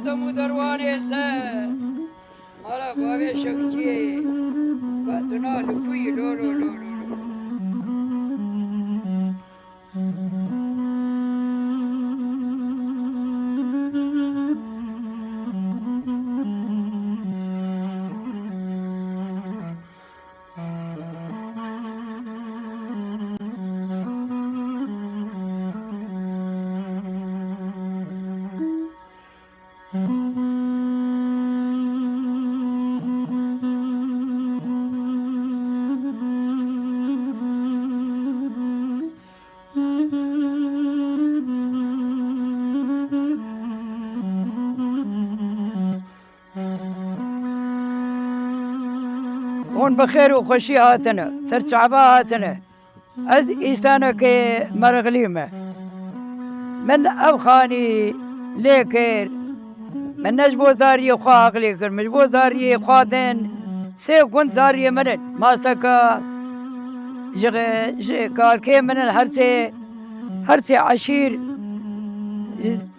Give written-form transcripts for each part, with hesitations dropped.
دم و دروانێ تە مەڵە باوێ شەوچیێ باتنا لکوی لۆ لۆ لۆ لۆ هون بخير وخوشي هاتنا سر شعبا هاتنا أد إيستانك مرغليمة من أبخاني ليكر من نجبو ذاري خواق ليكر مجبو ذاري خواذن سيف كنت ذاري منن ما سكا كالكي منن هرتي عشير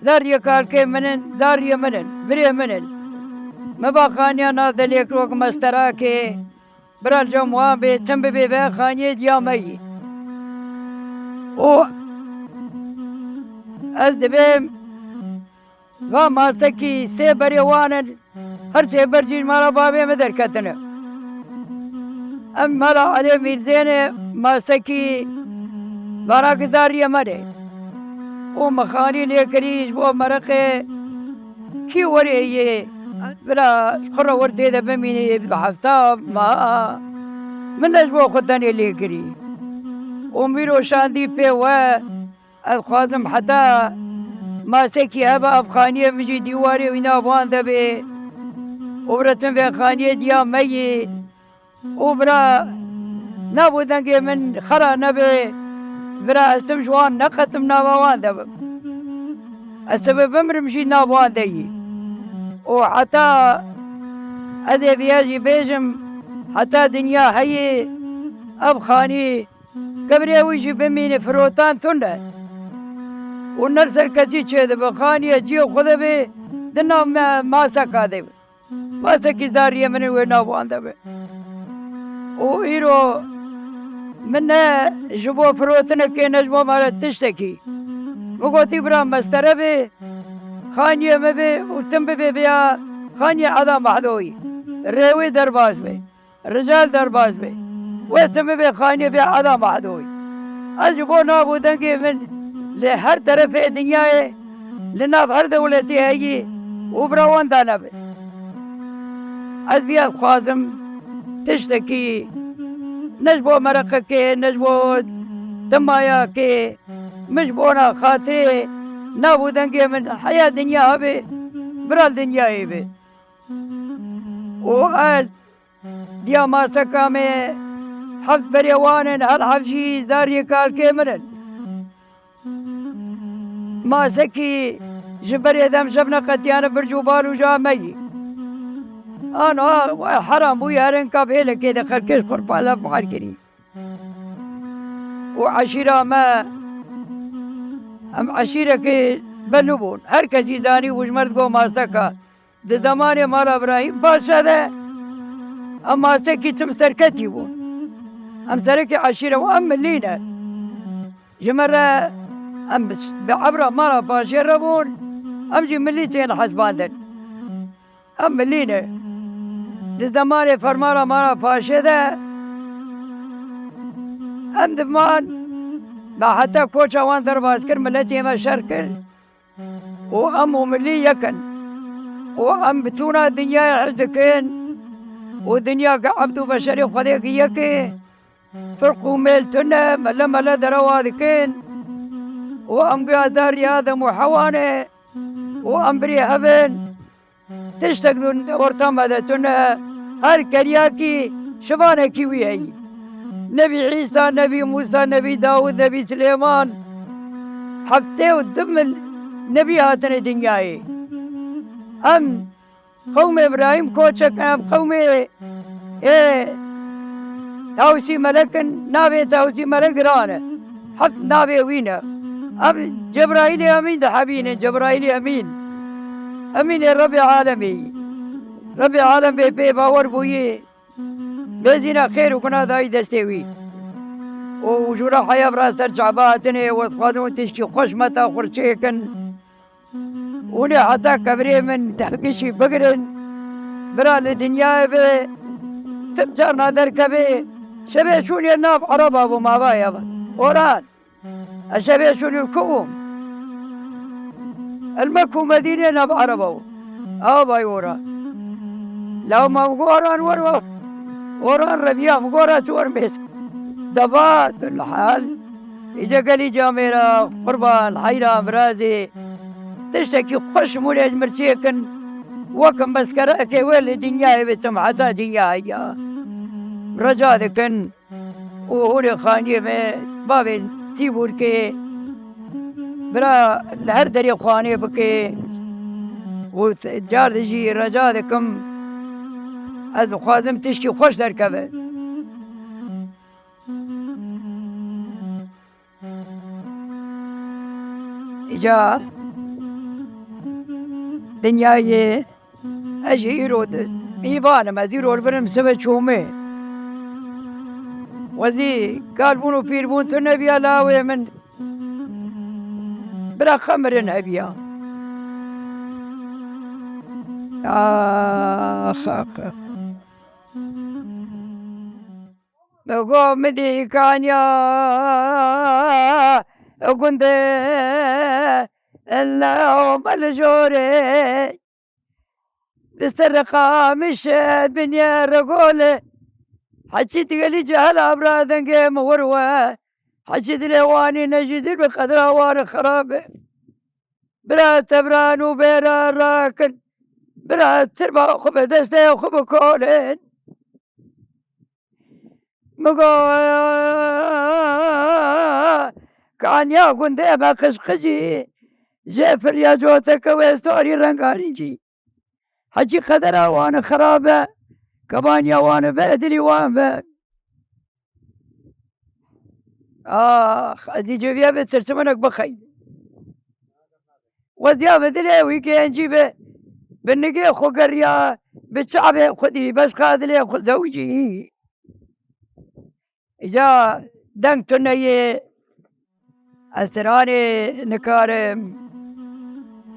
ذاري كالكي منن ذاري منن بري منن مباخانيا ناذا ليكروك مستراكي برال جموان بي تنبي بي خانيه ديامي و أزدبيم وما سكي سيبري وانا هر سيبرجين مالا بابي مدر كتنا أم مالا علي ميرزين ما سكي باراك داري مدي ومخاني ليكريش ومرقي كي وريه بلا خرا ورتي ذا بميني بحفتاب ما من نجبو خداني ليكري وميرو شاندي بي و الخادم حتى ما سكي هبا أفخانية مجي ديواري وينا بوان ذبي وبرتن في خانية ديا مي وبرا نابو دنگي من خرا نبي برا استمشوان نقتم نابوان ذب السبب بمر مشي نابوان ذي وحتى أذي بياجي بيجم حتى دنيا هي أبخاني قبري ويجي بمين فروتان ثنة ونرسل كتي چه بخاني جيو خذ به دنا ما سكا ده ما سكي داري من وين وان ده وإيرو من جبو فروتنا كي نجمو مالا تشتكي وقوتي برا مستر به خانية مبي وتم بي بيا خانية عدا محذوي الريوي درباز بي الرجال درباز بي ويتم بي خانية بيا عدا محذوي أجبو نابو دنقي من لهر طرف الدنيا لناب هر دولتي هي وبروان دانا بي أزبيا خوازم تشتكي نجبو مرقكي نجبو دمايا كي مجبونا خاطري نابو دنگي من حياة دنيا هبي برال دنيا هبي وقال ديا ما سكامي حفظ بريوانن هل حفشي داري كالكي منن ما سكي جبري دم شبنا قتيانا برجو بالو جامي انا حرام بوي هرن كابيلة كده خلكش قربالا بحالكني وعشيرة ما ام عشيرة كي بلوبون هر کسی دانی وجمرد کو ماستا کا د زمانه مالا ابراهیم بادشاہ ده ام ماستا کی تم سرکتی بون ام سرکی عشيرة وام ملينا جمرة ام بعبرة مالا باشير بون ام جي مليتين حسباندن ام ملينا د زمانه فرمارا مالا باشا ده ام دمان ما حتى كوشا وان درباز كر ملتي ما شركر وأم ملي يكن وأم بتونا دنيا حزكين ودنيا كعبد بشري خذيك يكي فرقوا ميلتنا ملا دروادكين وأم قادر هذا محوانه وأم بري هبن تشتغلون ورتم هذا تنا هر كرياكي شبانه كيوي هي نبي عيسى نبي موسى نبي داود نبي سليمان حفتي والذم نبي هاتنا دنياي أم قوم إبراهيم كوشك أم قوم إيه تاوسي ملكن نابي تاوسي ملك رانا حفت نابي وينا أم جبرائيل أمين ده حبينا جبرائيل أمين أمين يا ربي عالمي ربي عالم بي باور بوي بزينا خير وكنا ذاي دستوي وجورا حياة براس ترجع باتني وثقادون تشكي خشمتا خرشيكن ونا حتى كبري من تحقشي بقرن برا الدنيا بي تبجرنا دركبي شبه شوني الناف عربا وما بايا وران الشبه شوني الكوم المكو مدينة ناف عربا باي ورا لو ما وران وران ربيع مقورا تورميس دبات الحال إذا قال لي جاميرا قربان حيرا برازي تشتكي خوش مولج مرشيكن وكم بس كراكي ويل دنياي بتم حتى دنياي رجا ذكن وهوري خاني بابين سيبور كي برا لهر دري خاني بكي وجار دجي رجا ذكم از خوازم تشكي خوش دركبه إجا دنياي أجي يرود إيبانا ما زيرو البرم سبت شومي وزي قال بونو بير بون تنبيا لاوي من بلا خمر نبيا خاق بقوم مدي كانيا كنت اليوم الجوري تسترقى مشهد بنيا رقولة حجيت قالي جهل أبرادن قيم وروة حجيت الهواني نجد بقدر هوان خرابة برا تبران وبيرا راكن برا تربا خب دستي وخب كولين كان يا كنت أبا قشقشي جافر يا جوتك ويستوري رنقاريجي حجي خدرا وانا خرابة كمان يا وانا بدري وان دي جبيا بترسمنك بخير وديا بدري ويكي نجيبه بالنقي خو قريا بالشعب خدي بس خاذلي خو زوجي إجا دنك تنيي أستراني نكارم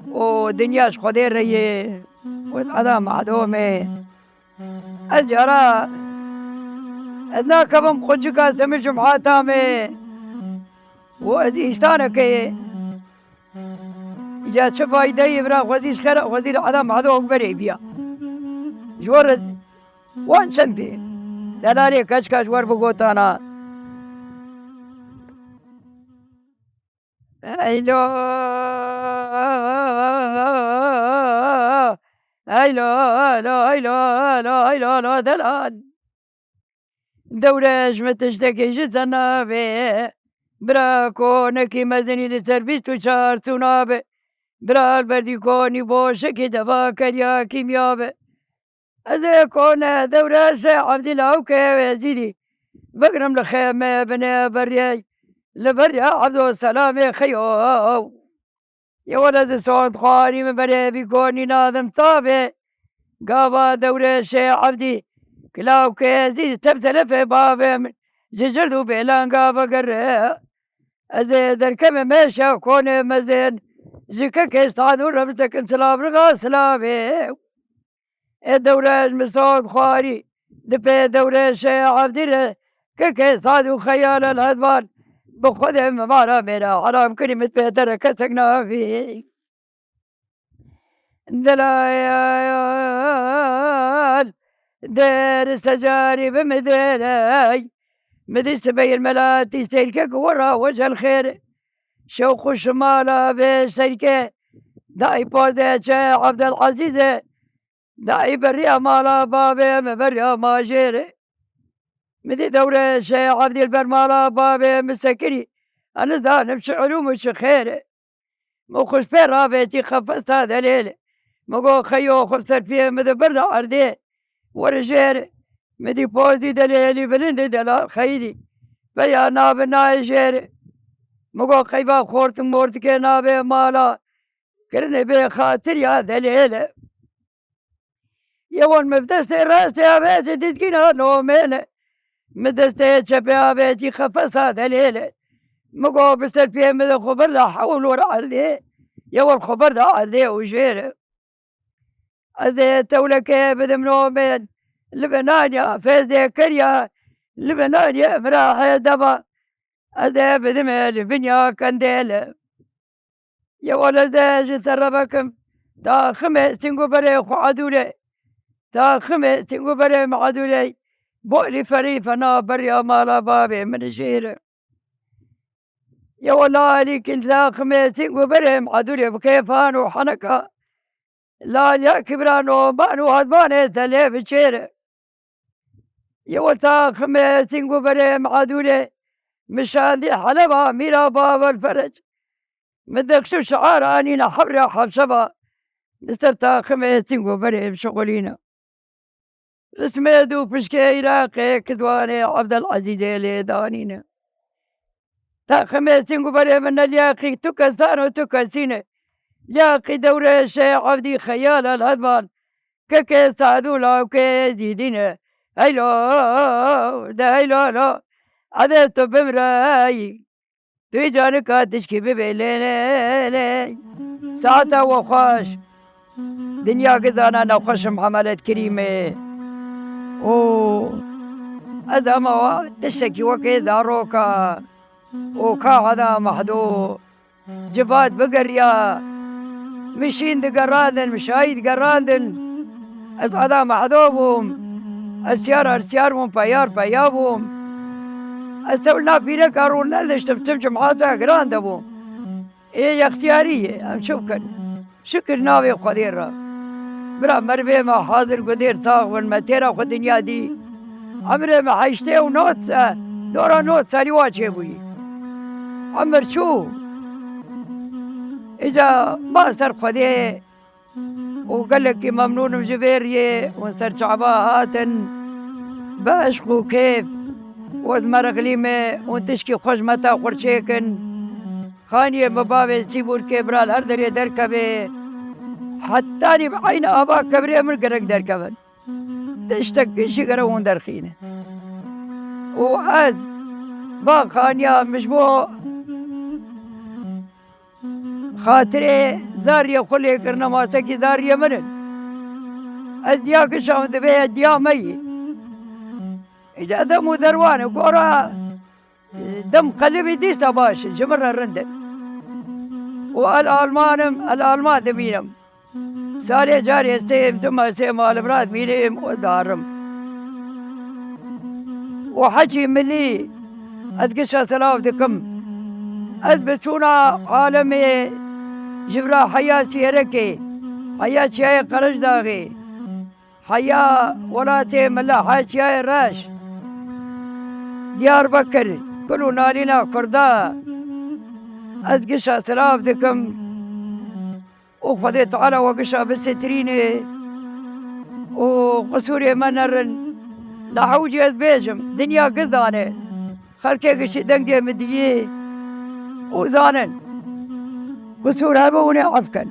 ودنياش خدير ريه والعدا معدومي أجرا أدنا كبم خجكا تمر جمعاتامي وإستانك إجا شفايدة يبرا وزيش خير وزير عدا معدوم بري بيا جورد وان شنتي دلالي كشكاش وربقوتانا هيلو هيلو دلال دورش متشتكي جزنا بي برا كونكي مدني لسربيس تشار تنابي برا البردي كوني بوشكي دبا كريا كيميابي هذا كون دورش عبد الله وكيزيدي بقرم لخيمة بني برياي لبريا عبد السلام خيو يا ولد صوت خواري من بري بيكوني ناظم طابي قابا دورة شي عبدي كلاو كيزي تبتل في بابي ججردو بيلان قابا قرر أزي دركم ماشا كوني مزين زكا كيستعادو ربزك انسلاب رغا سلابي الدورة مسعود خواري دبي دورة شي عبدي كيستعادو خيال الهدبان بخذهم مارا ميرا حرام كلمة بيتر كسقنا فيه دلايال دير استجاري بمديني مدست بي الملات يستيركك ورا وجه الخير شوق الشمالة في سيركة داي بوديتش عبد العزيز داي بريا مالا بابي مبريا ماجيري مدي دورة شي عبد البرمالا بابي مستكري أنا ذا نفس علوم الشخير مخش في رابطي خفصت هذا ليلة مقو خيو خفصت فيه مدي برد عردي ورجير مدي بوزي دليلي بلند دلال خيدي بيا ناب نايجير مقو خيبا خورت مورتك نابي مالا كرني بخاطري هذا ليلة يوم مفدستي راسي أبيتي تتقينا نومين مدستي شبي أبيتي خفص هذا ليلة مقو بسر فيه من الخبر لا حول ولا عليه يوم الخبر لا عليه وجيره هذا تولك بدم نومين لبنانيا فيزي كريا لبنانيا مراحي دبا هذا بدم البنيا كنديل يا ولد جتربكم تا خمس تنقو بري خعدولي تا خمس تنقو بري معدولي بؤلي فريف أنا بري مالا بابي من الجير يا والله ليك تا خمس تنقو بري معدولي بكيفان وحنكا لا يا كبرانو بانو هدباني تلي بشير يا وتا خمس تنقو بري معدولي مشان دي حلبة ميرا بابا الفرج مدكشو شعار انينا حبرا حبشبا نسترتا خمس تنقو بري بشغلينا رسمي دو بشكي عراقي كدواني عبد العزيز اللي دانينا تا خمس تنقو بري من الياقي تكسان وتكسينه ياقي دورة الشيخ عبدي خيال الهضبان كيكي سعدولا وكي زيدينه هيلو ده هيلو لا عذبت بمراي تجانك تشكي ببيليني ساعتها وخاش دنيا قدانا نخش محملة كريمة هذا ما تشتكي وكي داروكا وكا هذا محدو جفات بقريا مشين دقراندن مشايد قراندن هذا محدوبهم أسيارهم بيابهم استولنا فينا كارونا ليش تفتش معاتا قراندبهم إيه اختيارية شكر ناوي قدير برا مربي ما حاضر قدير طاق والمتيرة والدنيا دي عمري ما حيشتي ونوت دورا نوت ساري واجه بوي عمر شو إذا ما صار قدير وقال لك ممنون بجبيرية ونصر شعباهاتن باشقو كيف ودمرغليمة ونتشكي خجمتا قرشيكن خانية مبابي سيبور كبرال هر دري دركبه حتى بعين أبا كبري من قرق دركبن تشتك شقرون درخينه وعاد با خانية مشبو خاطري زارية خلي كرنا ماسكي زارية منن أزدياك شاون دبيه أزديا مي إذا دمو ذروانه قورا دم قلبي ديستا باش جمر الرندن والألمان دمينم سالي جاري استيم ثم استيم البراد مينيم ودارم وحكي ملي أدقشا سلاف دكم أثبتونا عالمي جبرا حياة سيركي حياة شاي قرش داغي حياة ولاتي ملا حياة شاي راش ديار بكر كلو نالينا كردا أدقشا سلاف دكم وخذيت على وقشا بالستريني وقصوري منرن لحوجي أذبيجم دنيا قذاني خلكي قشي دنقي مديه وزانن قصور هبوني عفكن